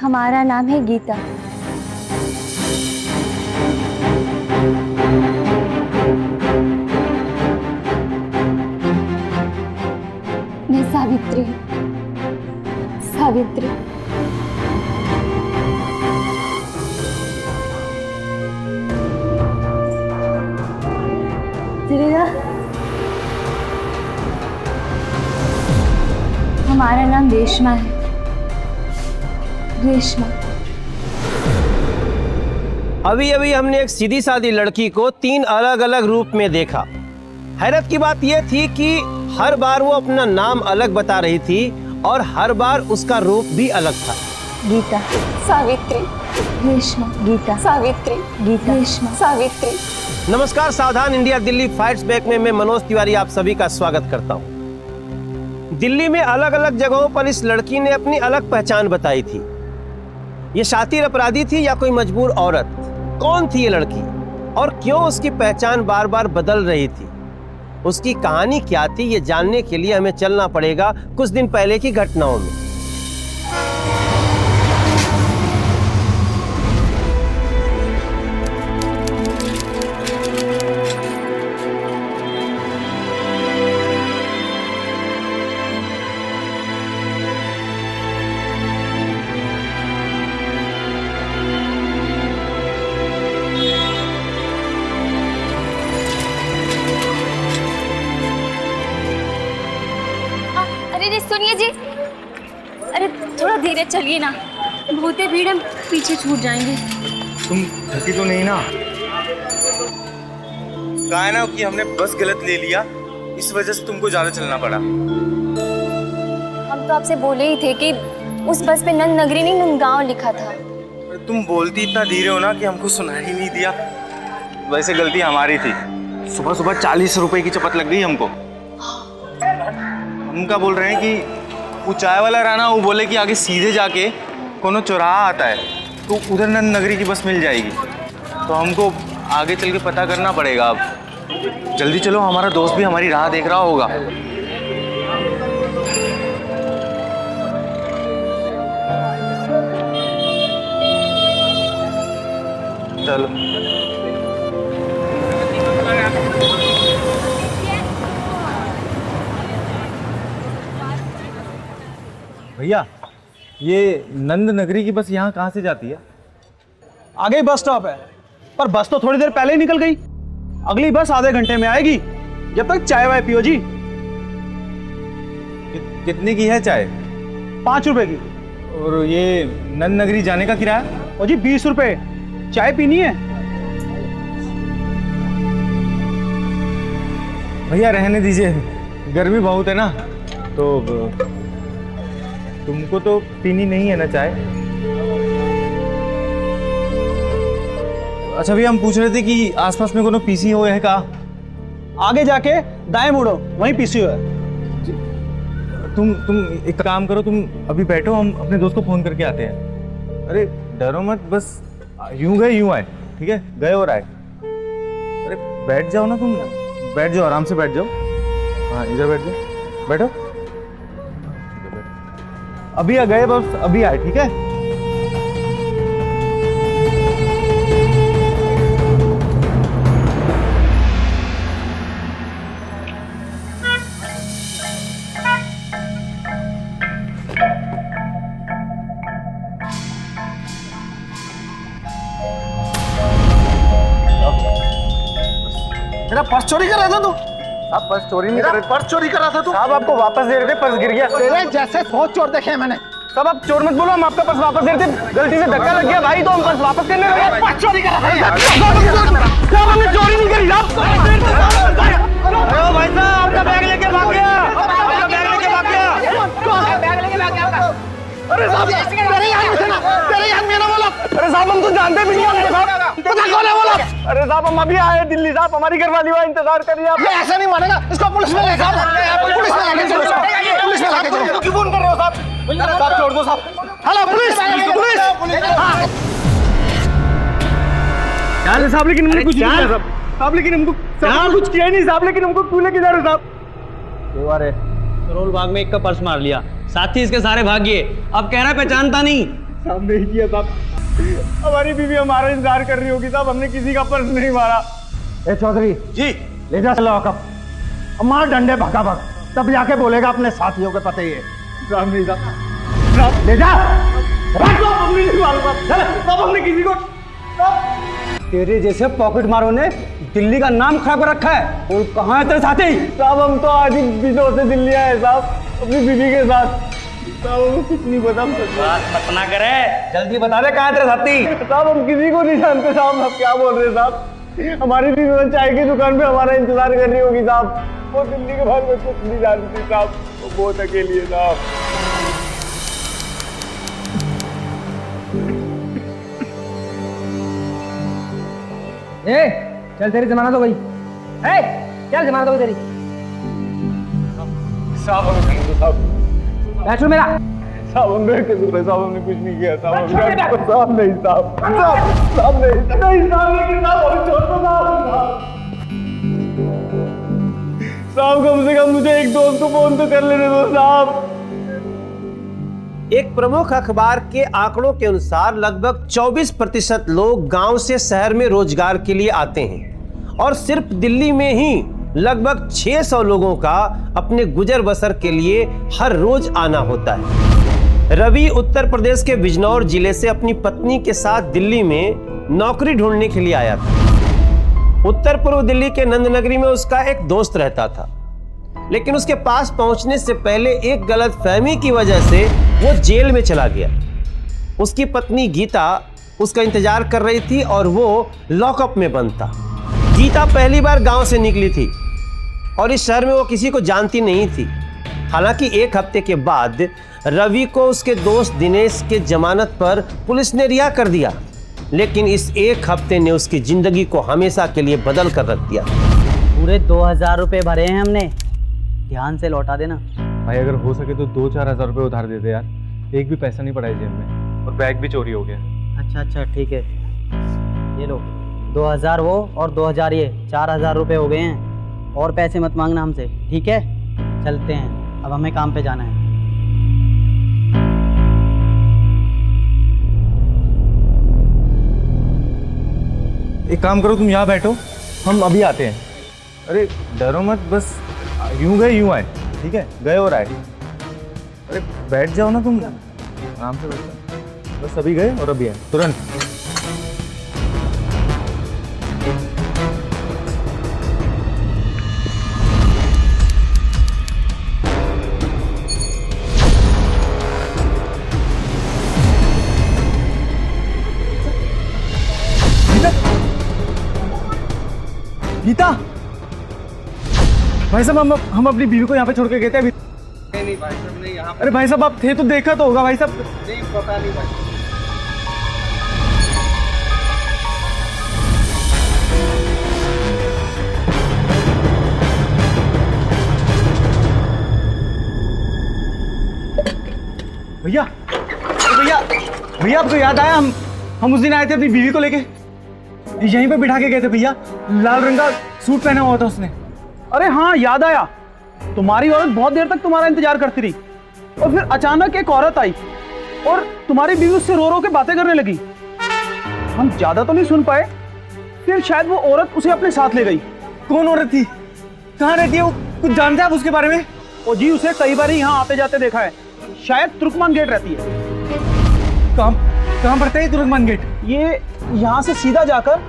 हमारा नाम है गीता। मैं सावित्री हूँ। सावित्री। चलेगा? हमारा नाम रेशमा है। रेशमा। अभी अभी हमने एक सीधी सादी लड़की को 3 अलग अलग रूप में देखा। हैरत की बात यह थी कि हर बार वो अपना नाम अलग बता रही थी और हर बार उसका रूप भी अलग था। गीता। सावित्री। रेशमा। गीता। सावित्री। गीता। रेशमा। सावित्री। नमस्कार, सावधान इंडिया दिल्ली फाइट्स बैक में मैं मनोज तिवारी आप सभी का स्वागत करता हूँ। दिल्ली में अलग अलग जगहों पर इस लड़की ने अपनी अलग पहचान बताई थी। ये शातिर अपराधी थी या कोई मजबूर औरत? कौन थी ये लड़की और क्यों उसकी पहचान बार बार बदल रही थी? उसकी कहानी क्या थी, ये जानने के लिए हमें चलना पड़ेगा कुछ दिन पहले की घटनाओं में। अरे सुनिए जी, अरे थोड़ा धीरे चलिए ना, बहुत भीड़, हम पीछे छूट जाएंगे। तुम थकी तो नहीं ना? कहा है ना कि हमने बस गलत ले लिया, इस वजह से तुमको ज्यादा चलना पड़ा। हम तो आपसे बोले ही थे कि उस बस पे नंद नगरी नहीं नंदगांव लिखा था। तुम बोलती इतना धीरे हो ना कि हमको सुनाई ही नहीं दिया। वैसे गलती हमारी थी, सुबह सुबह 40 रुपए की चपत लग गई हमको। हम क्या बोल रहे हैं कि वो चाय वाला रहा ना, वो बोले कि आगे सीधे जाके कोनो चौराहा आता है तो उधर नंद नगरी की बस मिल जाएगी। तो हमको आगे चल के पता करना पड़ेगा। अब जल्दी चलो, हमारा दोस्त भी हमारी राह देख रहा होगा। चलो। भैया, ये नंद नगरी की बस यहाँ कहाँ से जाती है? आगे ही बस स्टॉप है, पर बस तो थोड़ी देर पहले ही निकल गई। अगली बस आधे घंटे में आएगी। जब तक चाय वाय पियो जी। कितने की है चाय? 5 रुपए की। और ये नंद नगरी जाने का किराया? और जी 20 रुपए। चाय पीनी है? भैया रहने दीजिए, गर्मी बहुत है ना, तो तुमको तो पीनी नहीं है ना चाय? अच्छा भैया, हम पूछ रहे थे कि आसपास में कोनो पीसी हो है का? आगे जाके दाएं मुड़ो, वहीं पीसी है। तुम एक काम करो, तुम अभी बैठो, हम अपने दोस्त को फोन करके आते हैं। अरे डरो मत, बस यूं गए यूं आए, ठीक है? गए और आए। अरे बैठ जाओ ना, तुम बैठ जाओ, आराम से बैठ जाओ। हाँ इधर बैठ जाओ, बैठो। अभी आ गए, बस अभी आए, ठीक है? मेरा पर्स चोरी कर रहा था तू? आप पर्स चोरी नहीं कर रहे? पर्स चोरी कर रहा था तू? साहब आपको वापस दे रहे थे, पर्स गिर गया। तेरे जैसे 100 चोर देखे हैं मैंने। साहब आप चोर मत बोलो, हम आपका पर्स वापस दे रहे थे, गलती से धक्का लग गया भाई, तो हम पर्स वापस करने लगे। पर्स चोरी कर रहा था। साहब हमने चोरी नहीं करी साहब। अरे भाई साहब, आपका बैग लेके भाग गया, आपका बैग लेके भाग गया। अरे साहब, तेरे याद में ना बोला। अरे साहब हम तो जानते भी नहीं है साहब। पता कौन है बोला? अरे साहब हम अभी आए दिल्ली साहब, हमारी घरवाली वहाँ इंतजार कर रही है। ये ऐसा नहीं मानेगा, इसको पुलिस में ले जाओ। पुलिस में लेके चलो, पुलिस में लेके चलो। क्यों फोन कर रहे हो साहब? साहब छोड़ दो साहब। Hello police, police. हाँ। यार साहब लेकिन हमने कुछ नहीं किया साहब। साहब लेकिन हमको कुछ किया ही नहीं साहब, लेकिन हमको क्यों लेके जा रहे हो साहब? करोल बाग में एक का पर्स मार लिया, साथ ही इसके सारे भाग गए। अब कह रहा है पहचानता नहीं। साहब नहीं किया साहब, हमारी बीवी हमारा इंतजार कर रही होगी साहब, हमने किसी का पर्स नहीं मारा। ए चौधरी जी ले जा लॉकअप, मार डंडे भगा भग, तब जाके बोलेगा अपने साथियों के पते ये। साहब नहीं साहब, ले जा। हमने नहीं मारा साहब, हमने किसी को तेरे जैसे पॉकेट मारों ने दिल्ली का नाम खराब कर रखा है। और कहाँ है तेरे साथी? साहब हम तो आज ही दिनों से दिल्ली आए साहब, अपनी बीवी के साथ। साहब हमें कुछ नहीं पता। बात मत ना करे, जल्दी बता दे कहाँ है तेरे साथी। साहब हम किसी को नहीं जानते साहब, आप क्या बोल रहे हैं साहब? हमारी बीवी चाय की दुकान पे हमारा इंतजार कर रही होगी साहब, वो दिल्ली के बारे में कुछ नहीं जानती साहब, वो बहुत अकेली है साहब। ए, चल तेरी जमानत हो गई। ए, चल जमानत हो गई तेरी। साहब हमें कहने दो साहब, बैठ मेरा। साहब हम मेरे कसूर है साहब, हमने कुछ नहीं किया साहब, साहब नहीं साहब, साहब नहीं, नहीं साहब, लेकिन साहब हमें छोड़ दो साहब। साहब कम से कम मुझे एक दोस्त को फोन तो कर लेने दो साहब। एक प्रमुख अखबार के आंकड़ों के अनुसार लगभग 24% लोग गांव से शहर में रोजगार के लिए आते हैं और सिर्फ दिल्ली में ही लगभग 600 लोगों का अपने गुजर बसर के लिए हर रोज आना होता है। रवि उत्तर प्रदेश के बिजनौर जिले से अपनी पत्नी के साथ दिल्ली में नौकरी ढूंढने के लिए आया था। उत्तर पूर्व दिल्ली के नंदनगरी में उसका एक दोस्त रहता था, लेकिन उसके पास पहुंचने से पहले एक गलतफहमी की वजह से वो जेल में चला गया। उसकी पत्नी गीता उसका इंतजार कर रही थी और वो लॉकअप में बंद था। गीता पहली बार गांव से निकली थी और इस शहर में वो किसी को जानती नहीं थी। हालांकि एक हफ्ते के बाद रवि को उसके दोस्त दिनेश के जमानत पर पुलिस ने रिहा कर दिया, लेकिन इस एक हफ्ते ने उसकी जिंदगी को हमेशा के लिए बदल कर रख दिया। पूरे 2000 रुपये भरे हैं हमने, ध्यान से लौटा देना। भाई अगर हो सके तो 2-4 हज़ार रुपये उधार दे दे यार, एक भी पैसा नहीं पड़ा है जेब में, और बैग भी चोरी हो गया। अच्छा ठीक है, ये लो 2000 वो और 2000 ये, 4000 रुपये हो गए हैं। और पैसे मत मांगना हमसे, ठीक है? चलते हैं, अब हमें काम पे जाना है। एक काम करो, तुम यहाँ बैठो, हम अभी आते हैं। अरे डरो मत, बस यूं गए यूं आए, ठीक है? गए और आए। अरे बैठ जाओ ना तुम, आराम से बैठो, बस अभी गए और अभी आए तुरंत। गीता, भाई साहब हम अपनी बीवी को यहाँ पे छोड़ के गए थे अभी। नहीं भाई साहब, नहीं यहाँ। अरे भाई साहब आप थे तो देखा तो होगा भाई साहब। नहीं पता नहीं भाई। भैया भैया भैया आपको याद आया, हम उस दिन आए थे अपनी बीवी को लेके, यहीं पे बिठा के गए थे भैया, लाल रंग का सूट पहना हुआ था उसने। अरे हाँ याद आया, तुम्हारी औरत बहुत देर तक तुम्हारा इंतजार करती रही और फिर अचानक एक औरत आई और तुम्हारी बीवी उससे रो रो के बातें करने लगी। हम ज्यादा तो नहीं सुन पाए, फिर शायद वो औरत उसे अपने साथ ले गई। कौन औरत थी, कहाँ रहती है वो, कुछ जानते हैं आप उसके बारे में? ओ जी, उसे कई बार यहाँ आते जाते देखा है, शायद तुर्कमान गेट रहती है। कहाँ पड़ता है तुर्कमान गेट? ये यहाँ से सीधा जाकर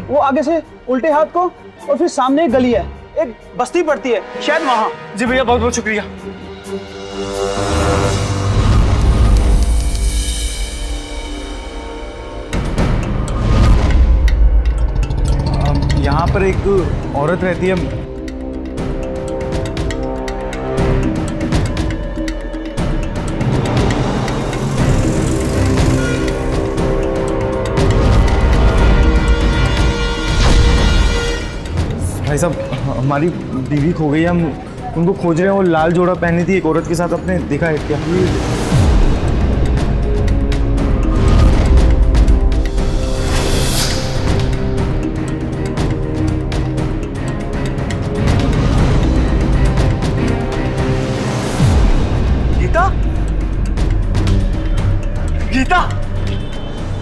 वो आगे से उल्टे हाथ को और फिर सामने एक गली है, एक बस्ती पड़ती है, शायद वहाँ। जी भैया बहुत बहुत शुक्रिया। यहाँ पर एक औरत रहती है, भाई साहब हमारी बीवी खो गई है, हम उनको खोज रहे हैं। वो लाल जोड़ा पहनी थी एक औरत के साथ, आपने देखा है क्या? गीता, गीता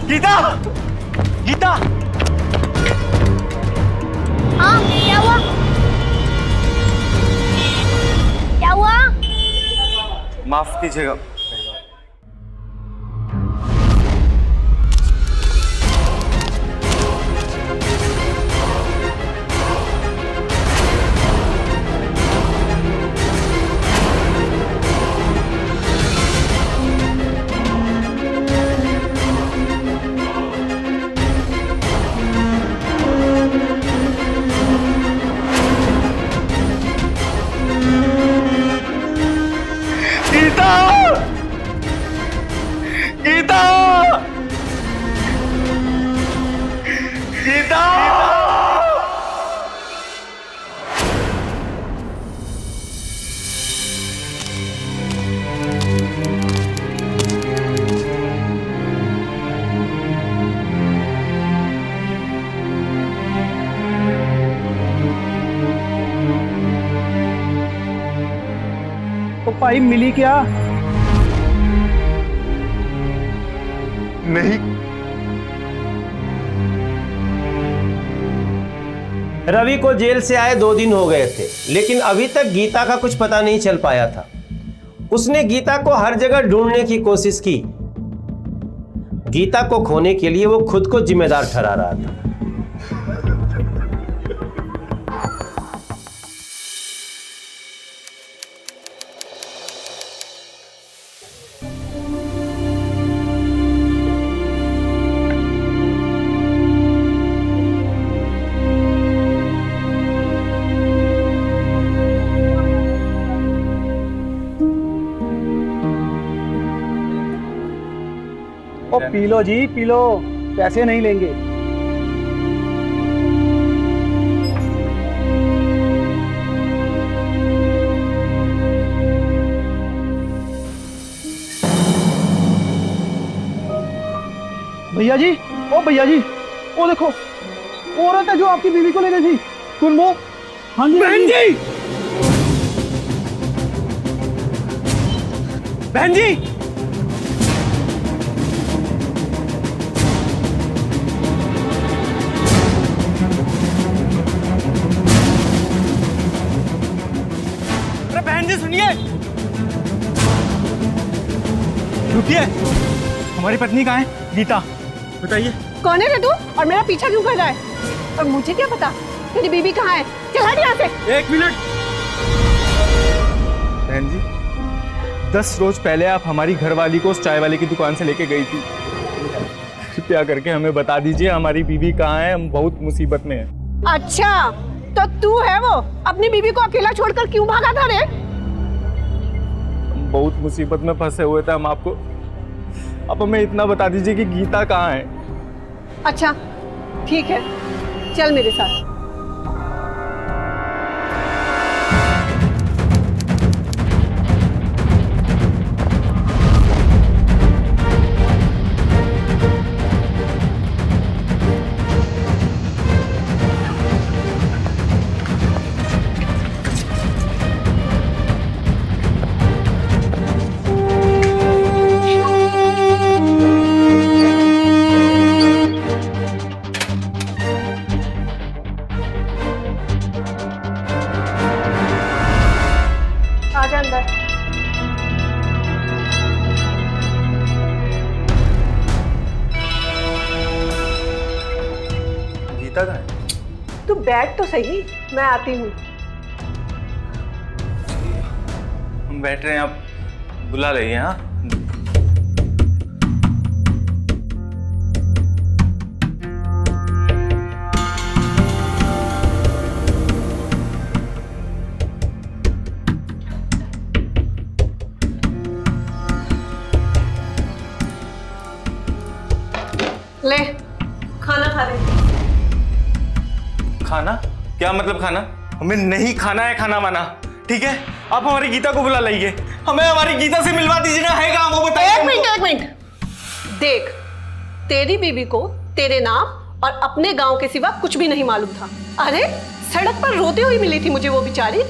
गीता, गीता, हाँ क्या हुआ? क्या हुआ? माफ कीजिएगा। तो भाई मिली क्या? नहीं, रवि को जेल से आए 2 दिन हो गए थे, लेकिन अभी तक गीता का कुछ पता नहीं चल पाया था। उसने गीता को हर जगह ढूंढने की कोशिश की। गीता को खोने के लिए वो खुद को जिम्मेदार ठहरा रहा था। ओ पी लो जी, पी लो, पैसे नहीं लेंगे। भैया जी, ओ भैया जी, ओ देखो, औरत है जो आपकी बीवी को ले गई थी। सुन वो। हाँ जी बहन जी, बहन जी, बहन जी सुनिए, रुकिए। हमारी पत्नी कहाँ है? गीता, बताइए। कौन है रे तू और मेरा पीछा क्यों कर रहा है? और मुझे क्या पता तेरी बीबी कहाँ है? चल हट यहाँ से। 1 मिनट। बहन जी, 10 रोज पहले आप हमारी घरवाली को उस चाय वाले की दुकान से लेके गई थी। कृपया करके हमें बता दीजिए हमारी बीबी कहाँ है, हम बहुत मुसीबत में हैं। अच्छा, तो तू है वो? अपनी बीबी को अकेला छोड़कर क्यों भागा था रे? हम बहुत मुसीबत में फंसे हुए थे। हम आपको, आप हमें इतना बता दीजिए कि गीता कहाँ है। अच्छा ठीक है, चल मेरे साथ। आजा अंदर। गीता कहाँ है? तू बैठ तो सही, मैं आती हूँ। हम बैठ रहे हैं, आप बुला रही हैं? हाँ, ले खाना खा रहे। खाना? क्या मतलब खाना? हमें नहीं खाना है खाना वाना, ठीक है? आप हमारी गीता को बुला लाइए, हमें हमारी गीता से मिलवा दीजिए ना। है कहाँ वो बताइए। एक मिनट। देख, तेरी बीबी को तेरे नाम और अपने गांव के सिवा कुछ भी नहीं मालूम था। अरे सड़क पर रोती हुई मिली थी मुझे वो बेचारी।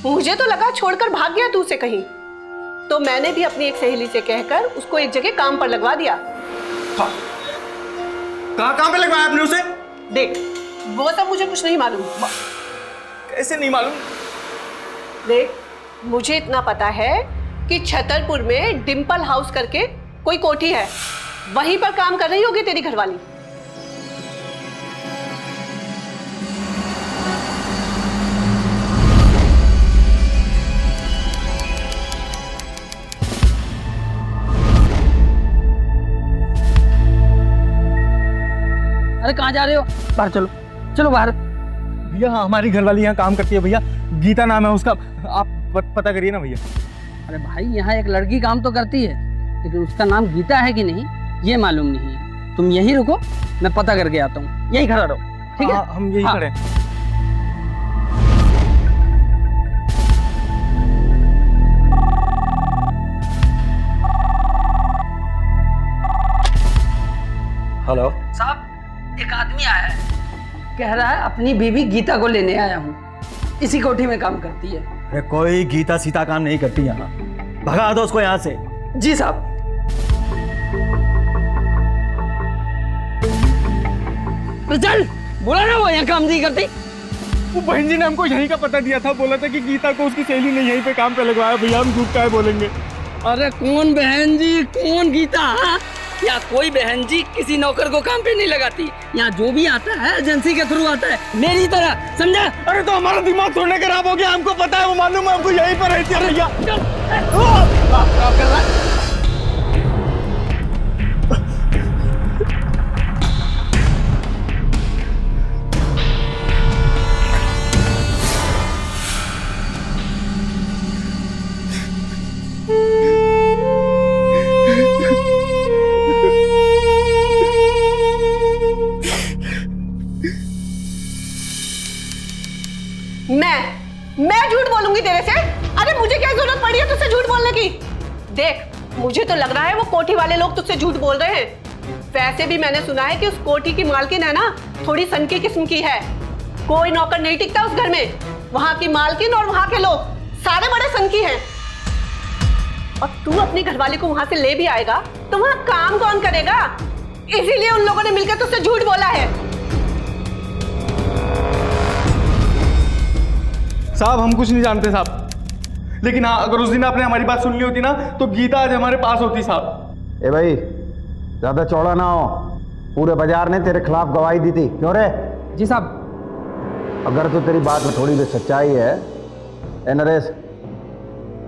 मुझे तो लगा छोड़कर भाग गया तू उसे कहीं, तो मैंने भी अपनी एक सहेली से कहकर उसको एक जगह काम पर लगवा दिया। हाँ, कहाँ पे लगवाया आपने उसे? देख, वो सब मुझे कुछ नहीं मालूम। कैसे नहीं मालूम? देख, मुझे इतना पता है कि छतरपुर में डिम्पल हाउस करके कोई कोठी है, वहीं पर काम कर रही होगी तेरी घरवाली। अरे कहाँ जा रहे हो? बाहर चलो, चलो बाहर। भैया हमारी घरवाली यहाँ काम करती है भैया, गीता नाम है उसका, आप पता करिए ना भैया। अरे भाई, यहाँ एक लड़की काम तो करती है, लेकिन उसका नाम गीता है कि नहीं ये मालूम नहीं है। तुम यहीं रुको, मैं पता करके आता हूँ, यहीं खड़ा रहो, ठीक है? हम यही हाँ। खड़े हैं। हेलो साहब, एक आदमी आया है, कह रहा है अपनी बीवी गीता को लेने आया हूँ, इसी कोठी में काम करती है। अरे कोई गीता सीता काम नहीं करती यहाँ, भगा दो उसको यहाँ से। जी साहब। तो चल, बोला ना वो यहाँ काम नहीं करती। वो बहन जी ने हमको यहीं का पता दिया था, बोला था कि गीता को उसकी सहेली ने यहीं पे काम पे लगवाया। भैया हम झूठ काहे बोलेंगे? अरे कौन बहन जी, कौन गीता? हाँ? यहाँ कोई बहन जी किसी नौकर को काम पे नहीं लगाती। यहाँ जो भी आता है एजेंसी के थ्रू आता है, मेरी तरह, समझा? अरे तो हमारा दिमाग थोड़े खराब हो गया, हमको पता है, वो मालूम है हमको, यहीं पर रहती है भैया। मैं झूठ बोलूंगी तेरे से? अरे मुझे क्या जरूरत पड़ी है तुझसे झूठ बोलने की? देख, मुझे तो लग रहा है वो कोठी वाले लोग तुझसे झूठ बोल रहे हैं। वैसे भी मैंने सुना है कि उस कोठी की मालकिन है ना, थोड़ी सनकी किस्म की है। कोई नौकर नहीं टिकता उस घर में। वहां की मालकिन और वहां के लोग सारे बड़े सनकी हैं। और तू अपनी घरवाली को वहां से ले भी आएगा तो वहां काम कौन करेगा? इसीलिए उन लोगों ने मिलकर तुझसे झूठ बोला है। साहब हम कुछ नहीं जानते साहब, लेकिन हाँ, अगर उस दिन आपने हमारी बात सुन ली होती ना तो गीता आज हमारे पास होती साहब। ए भाई, ज्यादा चौड़ा ना हो, पूरे बाजार ने तेरे खिलाफ गवाही दी थी, क्यों रे? जी साहब। अगर तो तेरी बात में थोड़ी भी सच्चाई है, ए नरेश,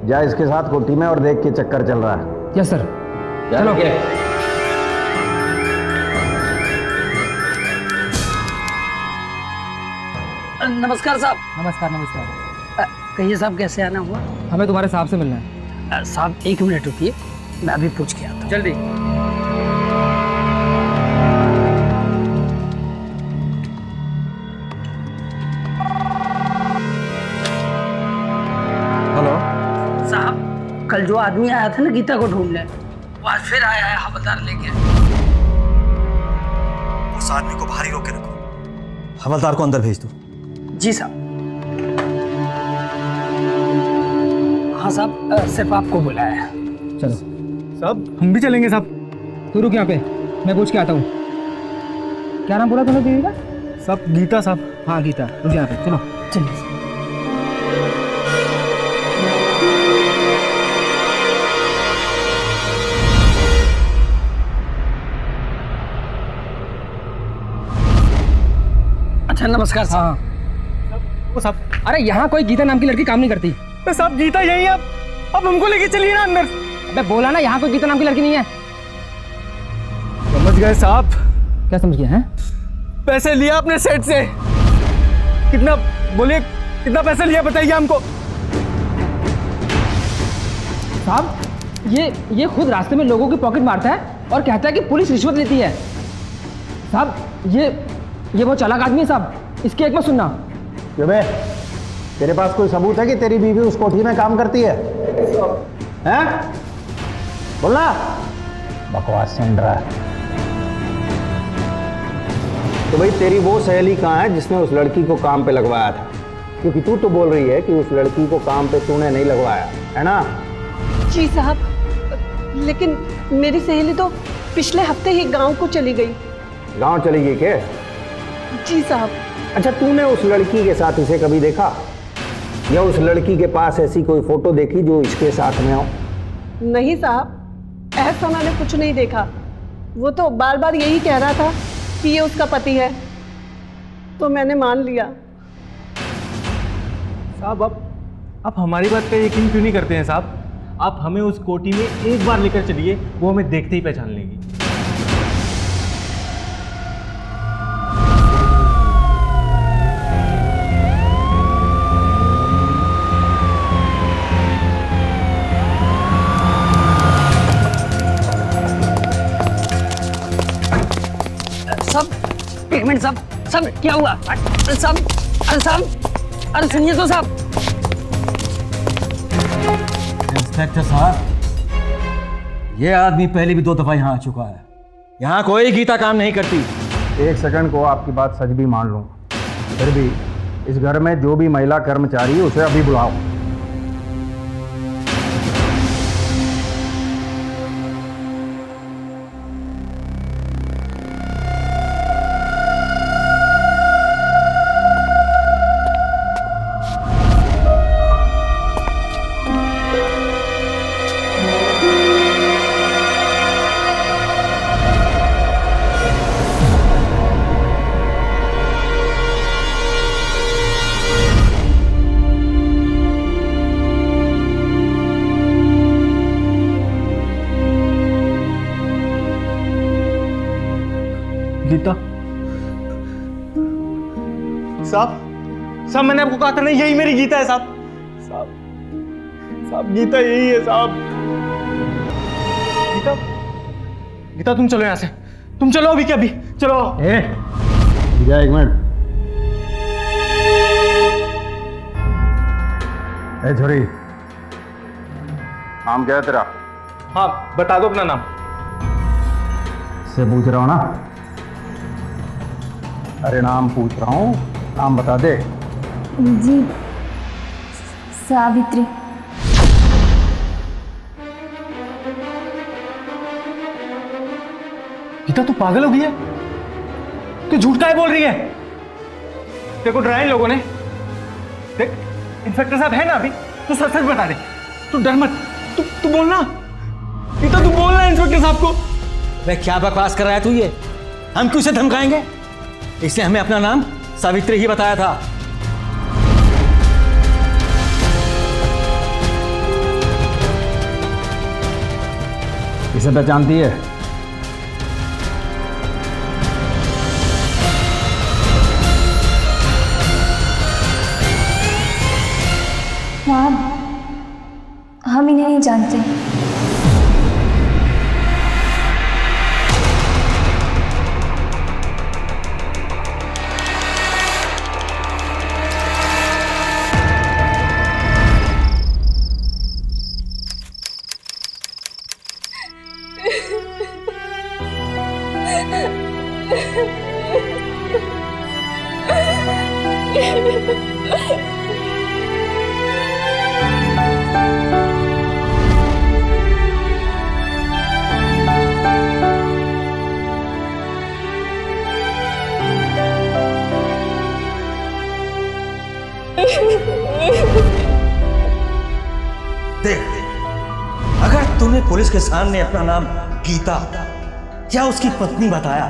जा इसके साथ कोठी में और देख के चक्कर चल रहा है। Yes sir. चलो। नमस्कार साहब। नमस्कार नमस्कार। कहिए साहब, कैसे आना हुआ? हमें तुम्हारे साहब से मिलना है। साहब 1 मिनट रुकिए, मैं अभी पूछ के आता हूँ। जल्दी। हेलो साहब, कल जो आदमी आया था ना गीता को ढूंढने, वो आज फिर आया है हवलदार लेके। उस आदमी को बाहर ही रोके रखो, हवलदार को अंदर भेज दो। जी साहब। हाँ साहब, सिर्फ आपको बुलाया है। चलो साहब हम भी चलेंगे साहब। तू रुक यहाँ पे, मैं पूछ के आता हूँ। क्या नाम बोला तूने बीवी का? साहब गीता साहब। हाँ गीता, रुक यहाँ पे, चलो। चलिए। अच्छा नमस्कार साहब। वो साहब, अरे यहाँ कोई गीता नाम की लड़की काम नहीं करती। तो साहब गीता यही है, अब हमको लेके चलिए ना अंदर। अबे बोला ना, यहाँ कोई गीता नाम की लड़की नहीं है। समझ गए साहब। क्या समझ गए हैं? पैसे लिया अपने सेठ से, कितना बोलिए, कितना पैसा लिया बताइए हमको। साहब ये खुद रास्ते में लोगों की पॉकेट मारता है और कहता है कि पुलिस रिश्वत लेती है। साहब ये वो चालाक आदमी है साहब, इसकी एक मत सुनना। क्यों बे, तेरे पास कोई सबूत है कि तेरी बीवी उस कोठी में काम करती है? हैं? बोलना। बकवास सुन रहा है तो भाई तेरी वो सहेली कहाँ है जिसने उस लड़की को काम पे लगवाया था? क्योंकि तू तो बोल रही है कि उस लड़की को काम पे तूने नहीं लगवाया है ना? जी साहब, लेकिन मेरी सहेली तो पिछले हफ्ते ही गांव को चली गई। गांव चली गई क्या? जी साहब। अच्छा, तूने उस लड़की के साथ इसे कभी देखा, या उस लड़की के पास ऐसी कोई फोटो देखी जो इसके साथ में हो? नहीं साहब, ऐसा मैंने कुछ नहीं देखा। वो तो बार बार यही कह रहा था कि ये उसका पति है, तो मैंने मान लिया। साहब आप हमारी बात पे यकीन क्यों नहीं करते हैं साहब? आप हमें उस कोठी में एक बार लेकर चलिए, वो हमें देखते ही पहचान लेगी। सब एक मिनट, सब सब क्या हुआ? अरे सब, अरे सब, अरे सुनिए तो साहब। इंस्पेक्टर साहब, ये आदमी पहले भी 2 दफा यहाँ आ चुका है। यहाँ कोई गीता काम नहीं करती। एक सेकंड को आपकी बात सच भी मान लूंगा, फिर भी इस घर में जो भी महिला कर्मचारी है उसे अभी बुलाओ। गीता साहब, मैंने आपको कहा था ना, यही मेरी गीता है साहब। साहब गीता यही है साहब। गीता तुम चलो यहाँ से, तुम चलो अभी के अभी, चलो। एक मिनट। छोरी, नाम क्या है तेरा? हाँ बता दो अपना नाम। से पूछ रहा हूं ना? अरे नाम पूछ रहा हूं, नाम बता दे। जी, सावित्री। गीता तू पागल हो गई है? तू झूठ काहे बोल रही है? तेरे को डराया इन लोगों ने। देख इंस्पेक्टर साहब है ना अभी, तू सच सच बता दे, तू डर मत। तू बोलना गीता, तू बोलना इंस्पेक्टर साहब को। वे क्या बकवास कर रहा है तू? ये हम क्यों से धमकाएंगे? इसने हमें अपना नाम सावित्री ही बताया था। इसे पहचानती है? साहब, हम इन्हें नहीं जानते। देख, अगर तूने पुलिस के सामने अपना नाम गीता या उसकी पत्नी बताया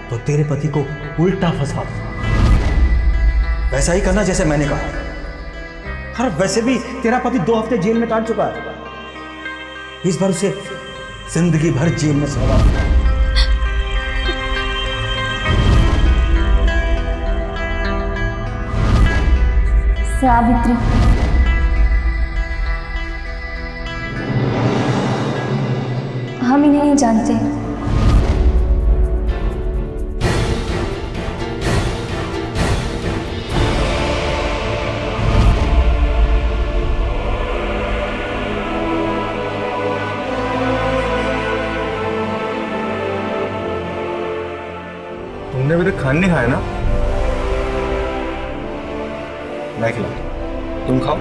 तो तेरे पति को उल्टा फंसा। वैसा ही करना जैसे मैंने कहा। और वैसे भी तेरा पति 2 हफ्ते जेल में काट चुका है, इस बार उसे जिंदगी भर जेल में सजा। सावित्री, हम इन्हें नहीं जानते। तुमने अभी तक खाना नहीं खाया ना? मैं खिलाऊं, तुम खाओ।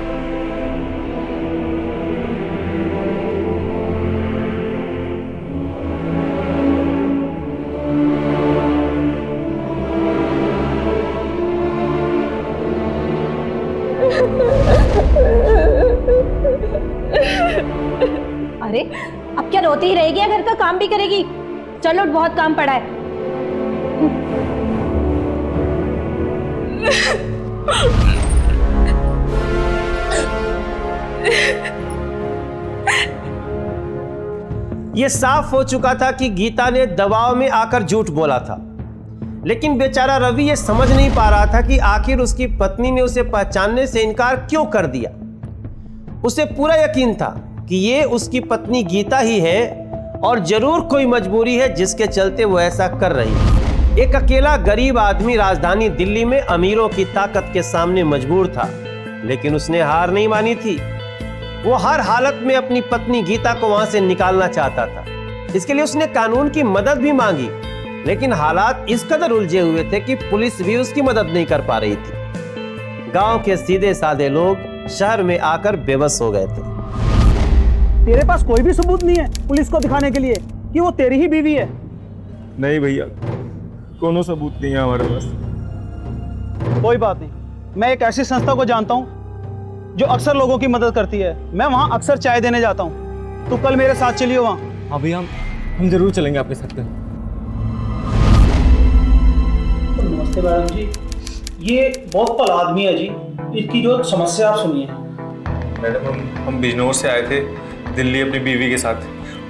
रहेगी या घर का काम भी करेगी? चलो बहुत काम पड़ा है। ये साफ हो चुका था कि गीता ने दबाव में आकर झूठ बोला था, लेकिन बेचारा रवि ये समझ नहीं पा रहा था कि आखिर उसकी पत्नी ने उसे पहचानने से इनकार क्यों कर दिया। उसे पूरा यकीन था कि ये उसकी पत्नी गीता ही है और जरूर कोई मजबूरी है जिसके चलते वो ऐसा कर रही है। एक अकेला गरीब आदमी राजधानी दिल्ली में अमीरों की ताकत के सामने मजबूर था, लेकिन उसने हार नहीं मानी थी। वो हर हालत में अपनी पत्नी गीता को वहां से निकालना चाहता था। इसके लिए उसने कानून की मदद भी मांगी, लेकिन हालात इस कदर उलझे हुए थे कि पुलिस भी उसकी मदद नहीं कर पा रही थी। गांव के सीधे साधे लोग शहर में आकर बेबस हो गए थे। तेरे पास कोई भी सबूत नहीं है पुलिस को दिखाने के लिए कि वो तेरी ही बीवी है? नहीं भैया, कोनो सबूत नहीं है हमारे पास। कोई बात नहीं, मैं एक ऐसी संस्था को जानता हूँ जो अक्सर लोगों की मदद करती है। मैं वहाँ अक्सर चाय देने जाता हूँ, तो कल मेरे साथ चलियो वहाँ। हाँ भैया, हम जरूर चलेंगे आपके साथ। नमस्ते मैडम जी, ये बहुत भला आदमी है जी, इसकी जो समस्या आप सुनिए। मैडम, हम बिजनौर से आए थे दिल्ली अपनी बीवी के साथ।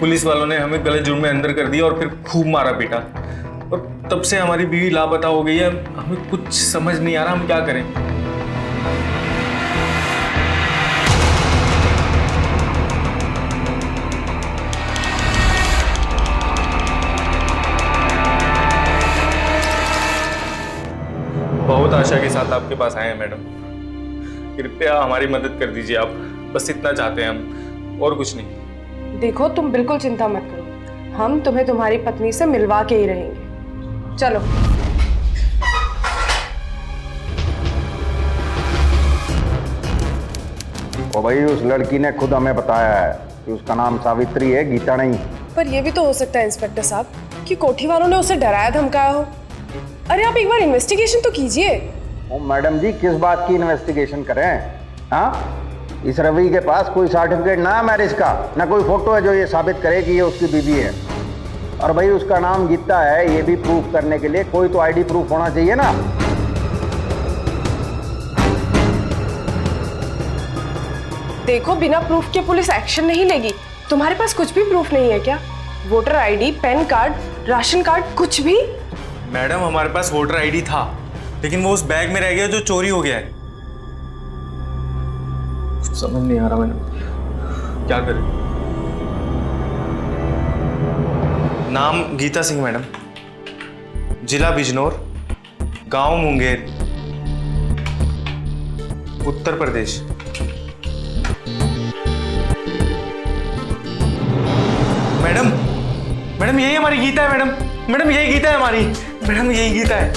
पुलिस वालों ने हमें गलत जुर्म में अंदर कर दिया और फिर खूब मारा पीटा, और तब से हमारी बीवी लापता हो गई है। हमें कुछ समझ नहीं आ रहा हम क्या करें। बहुत आशा के साथ आपके पास आए हैं मैडम, कृपया हमारी मदद कर दीजिए आप। बस इतना चाहते हैं हम, और कुछ नहीं। देखो, तुम बिल्कुल चिंता मत करो, हम तुम्हें तुम्हारी पत्नी से मिलवा के ही रहेंगे। चलो। ओ भाई, उस लड़की ने खुद हमें बताया है कि उसका नाम सावित्री है, गीता नहीं। पर यह भी तो हो सकता है इंस्पेक्टर साहब कि कोठी वालों ने उसे डराया धमकाया हो। अरे आप एक बार इन्वेस्टिगेशन तो कीजिए। ओ मैडम जी, किस बात की इन्वेस्टिगेशन करें? हाँ, इस रवि के पास कोई सर्टिफिकेट ना है मैरिज का, ना कोई फोटो है जो ये साबित करे कि ये उसकी बीवी है। और भाई उसका नाम गीता है, ये भी प्रूफ करने के लिए कोई तो आईडी प्रूफ होना चाहिए ना। देखो, बिना प्रूफ के पुलिस एक्शन नहीं लेगी। तुम्हारे पास कुछ भी प्रूफ नहीं है क्या? Voter ID, pan card, ration card, कुछ भी? मैडम, हमारे पास वोटर आईडी था, लेकिन वो उस बैग में रह गया जो चोरी हो गया है। कुछ समझ नहीं आ रहा मैडम, क्या करें? नाम गीता सिंह मैडम, जिला बिजनौर, गांव मुंगेर, उत्तर प्रदेश। मैडम, मैडम यही हमारी गीता है मैडम। मैडम यही गीता है हमारी। मैडम यही गीता है।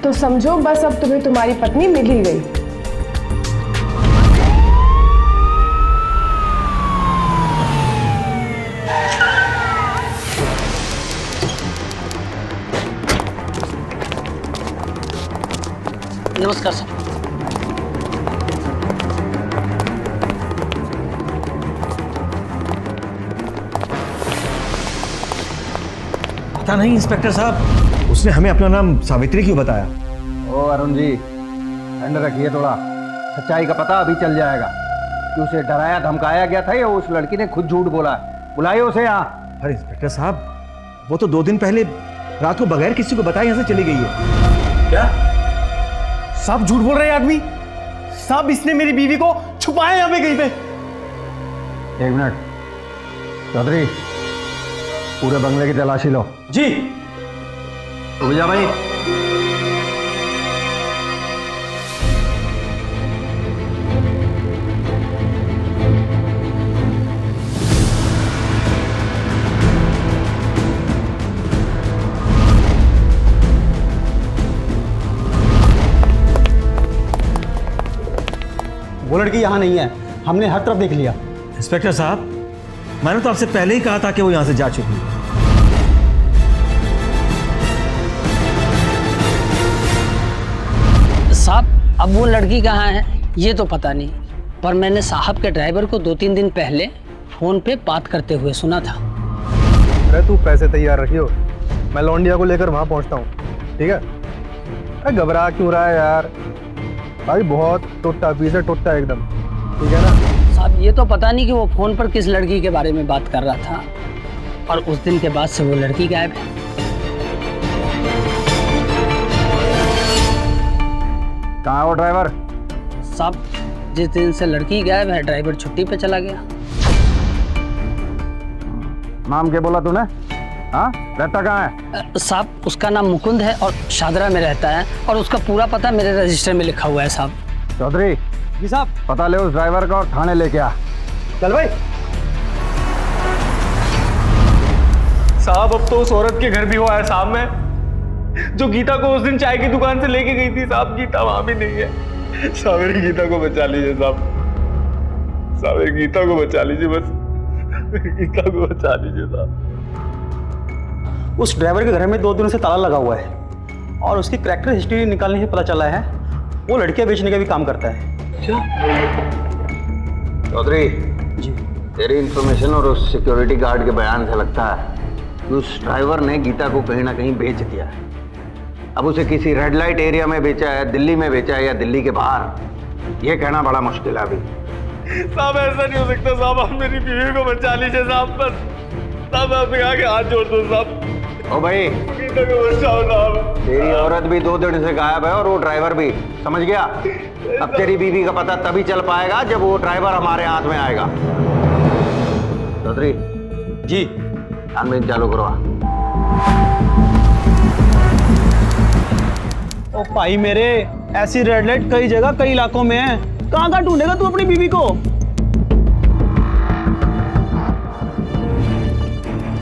तो समझो बस अब तुम्हें तुम्हारी पत्नी मिल ही गई। नमस्कार सर। पता नहीं इंस्पेक्टर साहब, उसने हमें अपना नाम सावित्री क्यों बताया? ओ अरुण जी, ठंड रखिए थोड़ा। सच्चाई का पता अभी चल जाएगा कि उसे डराया धमकाया गया था या उस लड़की ने खुद झूठ बोला है। बुलाइए उसे यहाँ। अरे इंस्पेक्टर साहब, वो तो 2 दिन पहले रात को बगैर किसी को बताए यहाँ से चली गई है। क्या? साहब झूठ बोल रहे हैं आदमी। साहब, इसने मेरी बीवी को छुपाया यहाँ पे कहीं पे। 1 मिनट चौधरी, पूरे बंगले की तलाशी लो। जी। जा भाई। वो लड़की यहाँ नहीं है, हमने हर तरफ देख लिया। इंस्पेक्टर साहब, मैंने तो आपसे पहले ही कहा था कि वो यहाँ से जा चुकी है। साहब, अब वो लड़की कहाँ है ये तो पता नहीं, पर मैंने साहब के ड्राइवर को 2-3 दिन पहले फोन पे बात करते हुए सुना था। अरे तू पैसे तैयार रखियो, मैं लौंडिया को लेकर वहां पहुंचता हूँ, ठीक है? अरे घबरा क्यों रहा है यार भाई, बहुत टोटा पीस है, टोटा एकदम, ठीक है ना? साहब ये तो पता नहीं कि वो फोन पर किस लड़की के बारे में बात कर रहा था, और उस दिन के बाद से वो लड़की गायब है। कहाँ है वो ड्राइवर? साहब जिस दिन से लड़की गायब है, ड्राइवर छुट्टी पे चला गया। नाम क्या बोला तूने? हाँ, रहता कहाँ है? साहब उसका नाम मुकुंद है और शादरा में रहता है, और उसका पूरा पता मेरे रजिस्टर में लिखा हुआ है। साहब चौधरी जी साहब। पता ले उस ड्राइवर का और थाने लेके आ। चल भाई। साहब अब तो उस औरत के घर भी हुआ है साहब, में जो गीता को उस दिन चाय की दुकान से लेके गई थी साहब, गीता वहां भी नहीं है। साहब मेरी गीता को बचा लीजिए साहब, साहब मेरी गीता को बचा लीजिए, बस मेरी गीता को बचा लीजिए साहब। उस ड्राइवर के घर में 2 दिनों से ताला लगा हुआ है, और उसकी कैरेक्टर हिस्ट्री निकालने से पता चला है वो लड़कियां बेचने का भी काम करता है। क्या चौधरी जी, तेरी इंफॉर्मेशन और उस सिक्योरिटी गार्ड के बयान से लगता है कि उस ड्राइवर ने गीता को कहीं ना कहीं बेच दिया है। अब उसे किसी रेड लाइट एरिया में बेचा है, दिल्ली में बेचा है या दिल्ली के बाहर, ये कहना बड़ा मुश्किल है अभी। साहब ऐसा नहीं हो सकता साहब, आप मेरी बीवी को बचा लीजिए साहब, बस साहब आपसे आगे हाथ जोड़ दो साहब। ओ भाई गीता को बचाओ साहब। तेरी औरत भी 2 दिन से गायब है और वो ड्राइवर भी, समझ गया? अब तेरी बीवी का पता तभी चल पाएगा जब वो ड्राइवर हमारे हाथ में आएगा। चौधरी जी, छानबीन चालू करवा। ओ भाई मेरे, ऐसी रेड लाइट कई जगह कई इलाकों में है, कहाँ कहाँ ढूंढेगा तू अपनी बीवी को?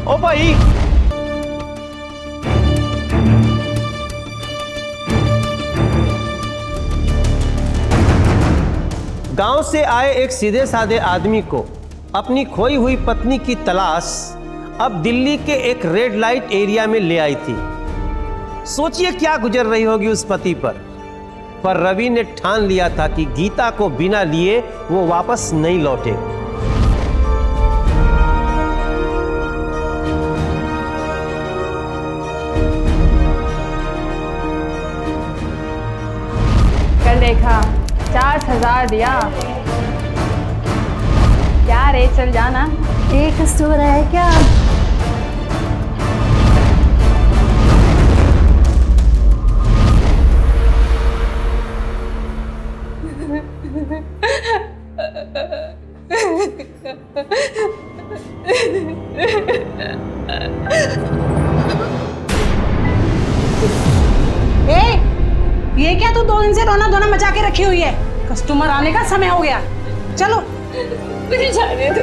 ओ भाई गांव से आए एक सीधे साधे आदमी को अपनी खोई हुई पत्नी की तलाश अब दिल्ली के एक रेड लाइट एरिया में ले आई थी। सोचिए क्या गुजर रही होगी उस पति पर रवि ने ठान लिया था कि गीता को बिना लिए वो वापस नहीं लौटे। कर देखा, 50,000 दिया। क्या रे, चल जाना। एक कस्टमर है क्या? ये क्या तू 2 दिन से रोना धोना मचा के रखी हुई है? कस्टमर आने का समय हो गया, चलो। मुझे जाने दो।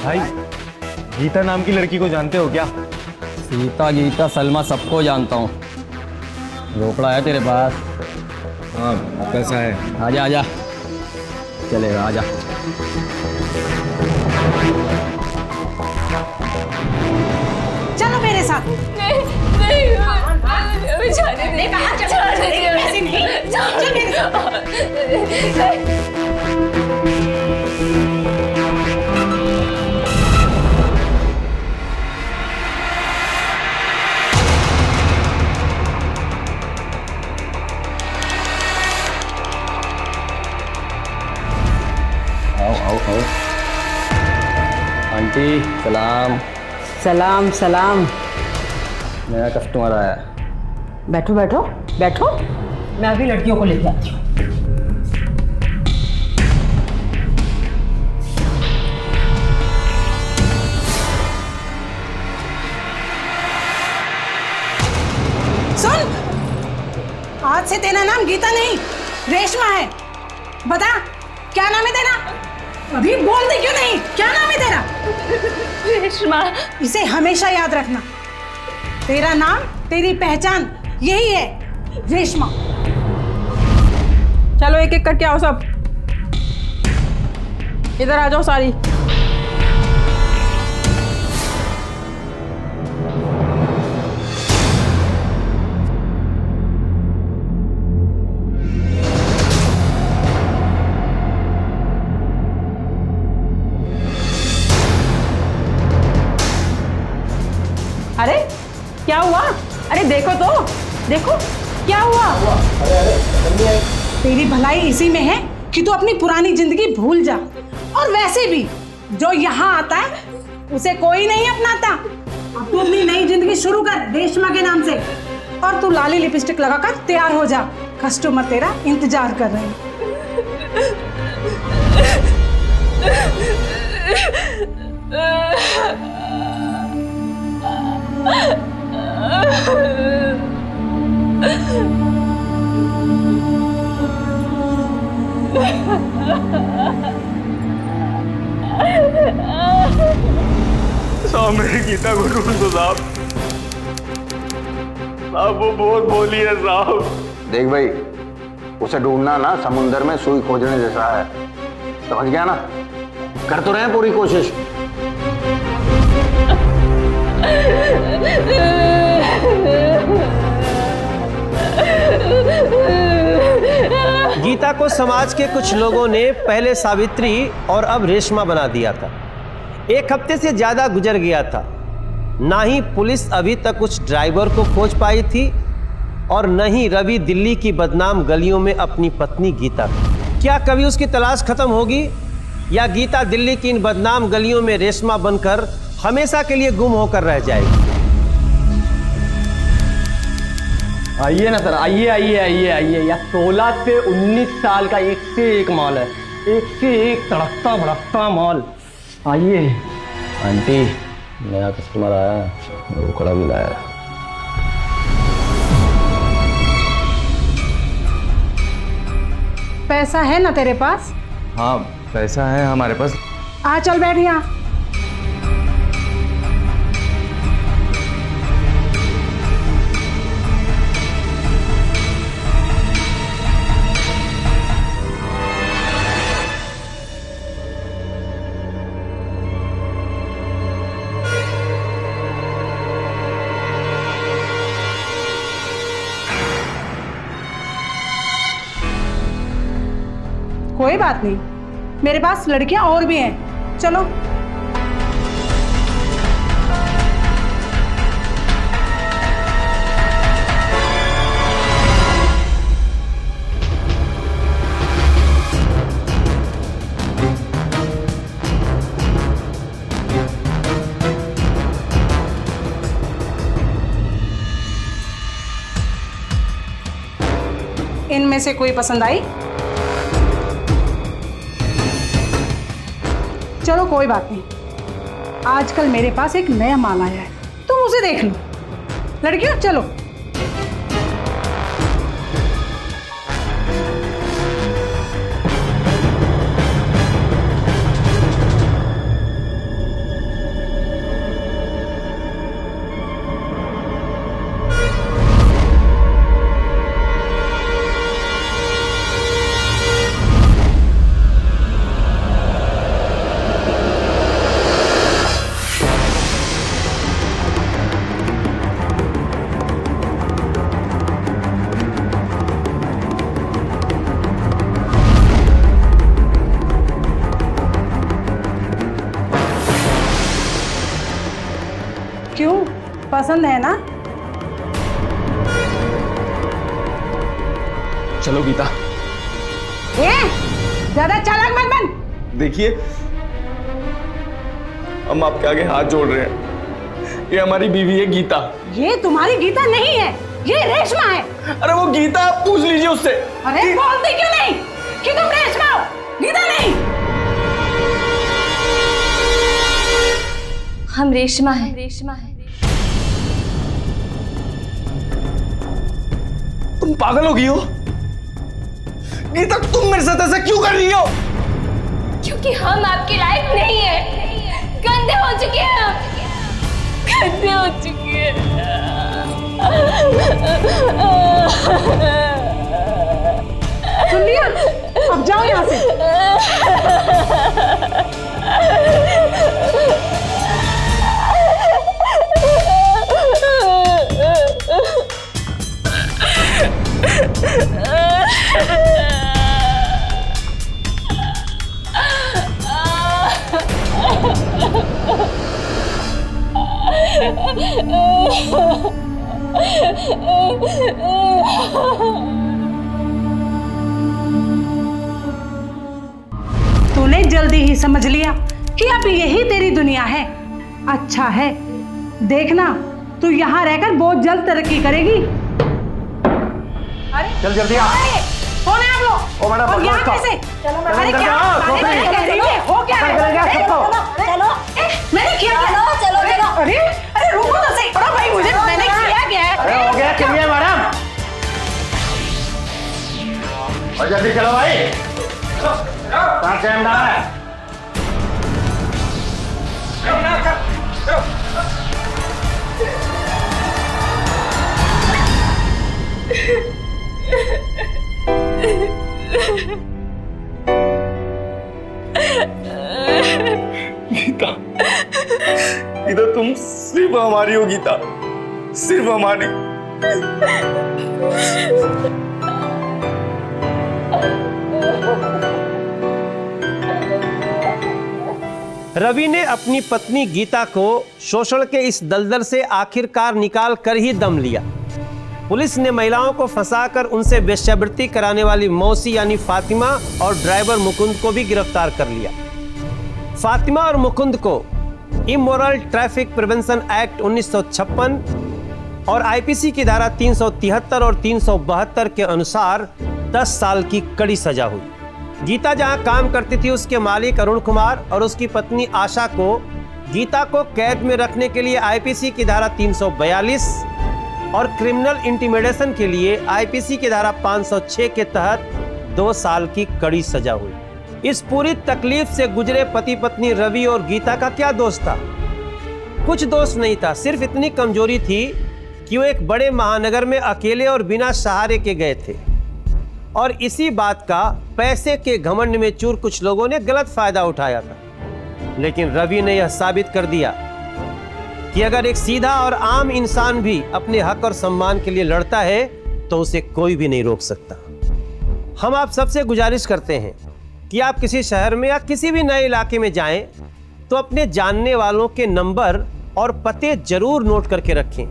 भाई गीता नाम की लड़की को जानते हो क्या? सीता गीता सलमा सबको जानता हूँ। रोकड़ा है तेरे पास? हाँ पैसा है। आजा आजा, चलेगा, आजा। चलो मेरे साथ। नहीं नहीं, मुझे जाने दे। जाने दे। आओ। आंटी सलाम। सलाम सलाम। नया कस्टमर आया। बैठो बैठो बैठो, मैं अभी लड़कियों को लेके आती हूँ। सुन, आज से तेरा नाम गीता नहीं रेशमा है। बता क्या नाम है तेरा? अभी बोलती क्यों नहीं? क्या नाम है तेरा? रेशमा। इसे हमेशा याद रखना, तेरा नाम तेरी पहचान यही है, रेशमा। चलो एक एक करके आओ सब, इधर आ जाओ सारी। तेरी भलाई इसी में है कि तू अपनी पुरानी जिंदगी भूल जा। और वैसे भी जो यहाँ आता है उसे कोई नहीं अपनाता। अब तू अपनी नई जिंदगी शुरू कर रेशमा के नाम से, और तू लाली लिपस्टिक लगाकर तैयार हो जा, कस्टमर तेरा इंतजार कर रहे हैं। साहब मेरी गीता को ढूंढ दो साहब। साहब वो बहुत बोली है साहब। देख भाई, उसे ढूंढना ना समुंदर में सुई खोजने जैसा है, समझ गया ना? कर तो रहे पूरी कोशिश। गीता को समाज के कुछ लोगों ने पहले सावित्री और अब रेशमा बना दिया था। 1 हफ्ते से ज्यादा गुजर गया था, ना ही पुलिस अभी तक उस ड्राइवर को खोज पाई थी और न ही रवि दिल्ली की बदनाम गलियों में अपनी पत्नी गीता को। क्या कभी उसकी तलाश खत्म होगी या गीता दिल्ली की इन बदनाम गलियों में रेशमा बनकर हमेशा के लिए गुम होकर रह जाएगी? आइए ना सर, आइए आइए आइए आइए। यार 16 से 19 साल का एक से एक माल है, एक से एक तड़कता भड़कता माल। आइए। आंटी, नया कस्टमर आया, रोकड़ा भी लाया। पैसा है ना तेरे पास? हाँ पैसा है हमारे पास। आ चल बैठ यहाँ। कोई बात नहीं, मेरे पास लड़कियां और भी हैं, चलो। इनमें से कोई पसंद आई? चलो कोई बात नहीं, आजकल मेरे पास एक नया माल आया है, तुम उसे देख लो। लड़कियों चलो। क्यों, पसंद है ना? चलो गीता। ज्यादा चालाक मत बन। देखिए हम आपके आगे हाथ जोड़ रहे हैं, ये हमारी बीवी है गीता। ये तुम्हारी गीता नहीं है, ये रेशमा है। अरे वो गीता, आप पूछ लीजिए उससे। अरे बोलती क्यों नहीं कि तुम रेशमा हो, गीता नहीं? हम रेशमा है। रेशमा है। तुम पागल हो गई हो गीता, तुम मेरे साथ ऐसा क्यों कर रही हो? क्योंकि हम आपके लायक नहीं है, गंदे हो चुके हैं हम, गंदे हो चुके हैं। सुन लिया, अब जाओ यहाँ से। जल्दी ही समझ लिया कि अब यही तेरी दुनिया है। अच्छा है, देखना तू यहाँ रहकर बहुत जल्द तरक्की करेगी। अरे चल जल्दी आ। कौन है आप लोग? ओ मैडम, और यहाँ बदमाश कैसे? चलो मैडम, अरे अंदर क्या? जाओ, अरे सोफे। मैंने कह रही हूँ, हो क्या पकड़ रहा लेगा है? सबको। चलो, मैंने किया क्या? चलो, चलो। अरे अरे रुको तो सही। अरे भाई मुझे मैंने किया क्या है? अरे हो गया, चलिए मैडम। और जल्दी चलो भाई। कहाँ से हम है? गीता, गीता तुम सिर्फ हमारी हो गीता, सिर्फ हमारी। रवि ने अपनी पत्नी गीता को शोषण के इस दलदल से आखिरकार निकाल कर ही दम लिया। पुलिस ने महिलाओं को फंसाकर उनसे वेश्यावृत्ति कराने वाली मौसी यानी फातिमा और ड्राइवर मुकुंद को भी गिरफ्तार कर लिया। फातिमा और मुकुंद को इमोरल ट्रैफिक प्रिवेंशन एक्ट 1956 और आईपीसी की धारा 373 और 372 के अनुसार 10 साल की कड़ी सजा हुई। गीता जहां काम करती थी, उसके मालिक अरुण कुमार और उसकी पत्नी आशा को गीता को कैद में रखने के लिए आईपीसी की धारा 342 और क्रिमिनल इंटिमिडेशन के लिए आईपीसी की धारा 506 के तहत 2 साल की कड़ी सजा हुई। इस पूरी तकलीफ से गुजरे पति पत्नी रवि और गीता का क्या दोष था? कुछ दोष नहीं था, सिर्फ इतनी कमजोरी थी कि वो एक बड़े महानगर में अकेले और बिना सहारे के गए थे और इसी बात का पैसे के घमंड में चूर कुछ लोगों ने गलत फायदा उठाया था। लेकिन रवि ने यह साबित कर दिया कि अगर एक सीधा और आम इंसान भी अपने हक और सम्मान के लिए लड़ता है तो उसे कोई भी नहीं रोक सकता। हम आप सबसे गुजारिश करते हैं कि आप किसी शहर में या किसी भी नए इलाके में जाएं तो अपने जानने वालों के नंबर और पते जरूर नोट करके रखें।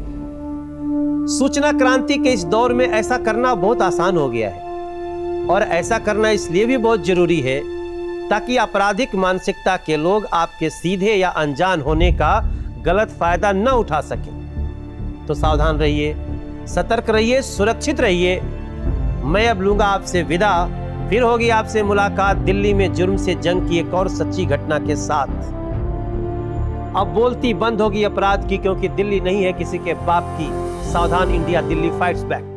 सूचना क्रांति के इस दौर में ऐसा करना बहुत आसान हो गया है और ऐसा करना इसलिए भी बहुत जरूरी है ताकि आपराधिक मानसिकता के लोग आपके सीधे या अनजान होने का गलत फायदा न उठा सकें। तो सावधान रहिए, सतर्क रहिए, सुरक्षित रहिए। मैं अब लूंगा आपसे विदा। फिर होगी आपसे मुलाकात दिल्ली में जुर्म से जंग की एक और सच्ची घटना के साथ। अब बोलती बंद होगी अपराध की, क्योंकि दिल्ली नहीं है किसी के बाप की। सावधान इंडिया, दिल्ली फाइट्स बैक।